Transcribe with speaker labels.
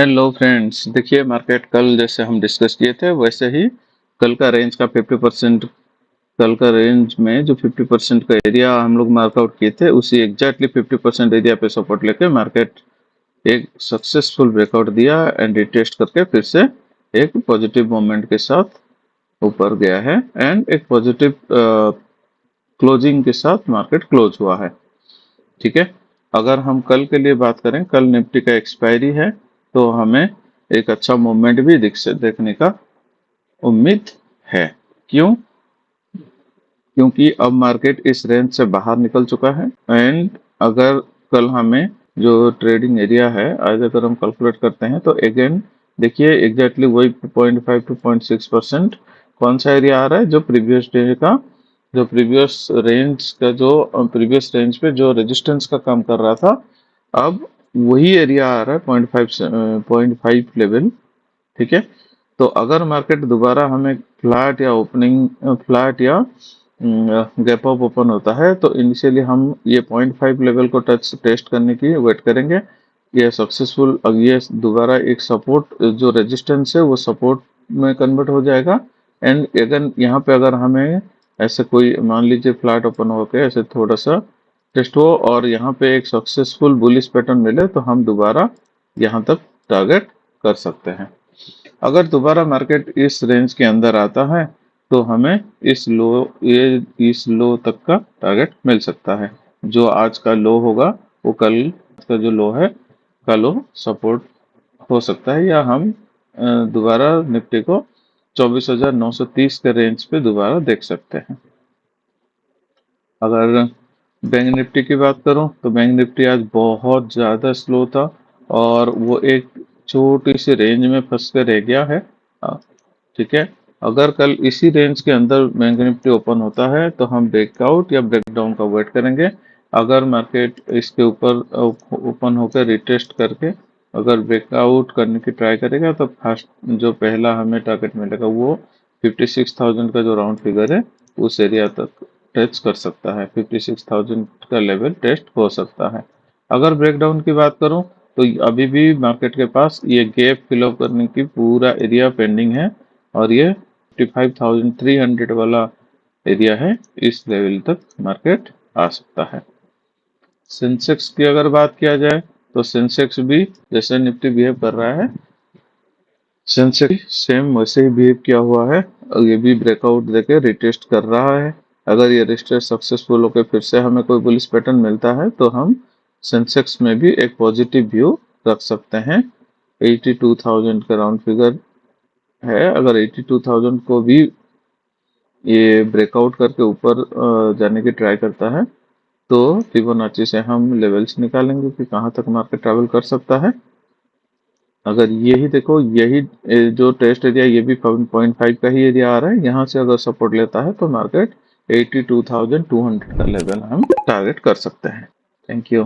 Speaker 1: Hello friends, देखिए market कल जैसे हम डिस्कस किए थे वैसे ही कल का रेंज का 50%, कल का रेंज में जो 50% का एरिया हम लोग मार्कआउट किए थे उसी एग्जैक्टली 50% एरिया पे सपोर्ट लेके मार्केट एक सक्सेसफुल ब्रेकआउट दिया एंड रिटेस्ट करके फिर से एक पॉजिटिव मोमेंट के साथ ऊपर गया है एंड एक पॉजिटिव क्लोजिंग के साथ मार्केट क्लोज हुआ है। ठीक है, अगर हम कल के लिए बात करें, कल निफ्टी का एक्सपायरी है तो हमें एक अच्छा मूवमेंट भी देखने का उम्मीद है। क्यों? क्योंकि अब मार्केट इस रेंज से बाहर निकल चुका है एंड अगर कल हमें जो ट्रेडिंग एरिया है आज अगर हम कैलकुलेट करते हैं तो अगेन देखिए एग्जैक्टली वही 0.5 टू 0.6% कौन सा एरिया आ रहा है, जो प्रीवियस डे का जो प्रीवियस रेंज पे जो रेजिस्टेंस का काम कर रहा था, अब वही एरिया आ रहा है 0.5 लेवल। ठीक है, तो अगर मार्केट दोबारा हमें फ्लैट या फ्लैट या गैप अप ओपन होता है तो इनिशियली हम ये 0.5 लेवल को टेस्ट करने की वेट करेंगे। ये सक्सेसफुल, अब ये दोबारा एक सपोर्ट जो रेजिस्टेंस है वो सपोर्ट में कन्वर्ट हो जाएगा एंड अगर यहाँ पे अगर हमें ऐसे कोई मान लीजिए फ्लैट ओपन होके ऐसे थोड़ा सा टेस्ट हो और यहाँ पे एक सक्सेसफुल बुलिश पैटर्न मिले तो हम दोबारा यहाँ तक टारगेट कर सकते हैं। अगर दोबारा मार्केट इस रेंज के अंदर आता है तो हमें इस लो तक का टारगेट मिल सकता है। जो आज का लो होगा वो कल का जो लो है का लो सपोर्ट हो सकता है, या हम दोबारा निफ्टी को 24,930 के रेंज पे दोबारा देख सकते हैं। अगर बैंक निफ्टी की बात करूं तो बैंक निफ्टी आज बहुत ज़्यादा स्लो था और वो एक छोटी सी रेंज में फंस कर रह गया है। ठीक है, अगर कल इसी रेंज के अंदर बैंक निफ्टी ओपन होता है तो हम ब्रेकआउट या ब्रेकडाउन का वेट करेंगे। अगर मार्केट इसके ऊपर ओपन होकर रिटेस्ट करके अगर ब्रेकआउट करने की ट्राई करेगा तो फर्स्ट जो पहला हमें टारगेट मिलेगा वो 56,000 का जो राउंड फिगर है उस एरिया तक टच कर सकता है। 56,000 का लेवल टेस्ट हो सकता है। अगर ब्रेकडाउन की बात करूं तो अभी भी मार्केट के पास ये गैप फिलअप करने की पूरा एरिया पेंडिंग है और ये 55,300 वाला एरिया है, इस लेवल तक मार्केट आ सकता है। सेंसेक्स की अगर बात किया जाए तो सेंसेक्स भी जैसे निफ्टी बिहेव कर रहा है, सेंसेक्स सेम वैसे ही बिहेव किया हुआ है और ये भी ब्रेकआउट देके रिटेस्ट कर रहा है। अगर ये रिटेस्ट सक्सेसफुल होकर फिर से हमें कोई बुलिश पैटर्न मिलता है तो हम सेंसेक्स में भी एक पॉजिटिव व्यू रख सकते हैं। 82,000 का राउंड फिगर है, अगर 82,000 को भी ये ब्रेकआउट करके ऊपर जाने की ट्राई करता है तो फिबोनाची से हम लेवल्स निकालेंगे कि कहाँ तक मार्केट ट्रैवल कर सकता है। अगर यही देखो, यही जो टेस्ट एरिया ये भी 0.5 का ही एरिया आ रहा है, यहाँ से अगर सपोर्ट लेता है तो मार्केट 82,200 का लेवल हम टारगेट कर सकते हैं। Thank you.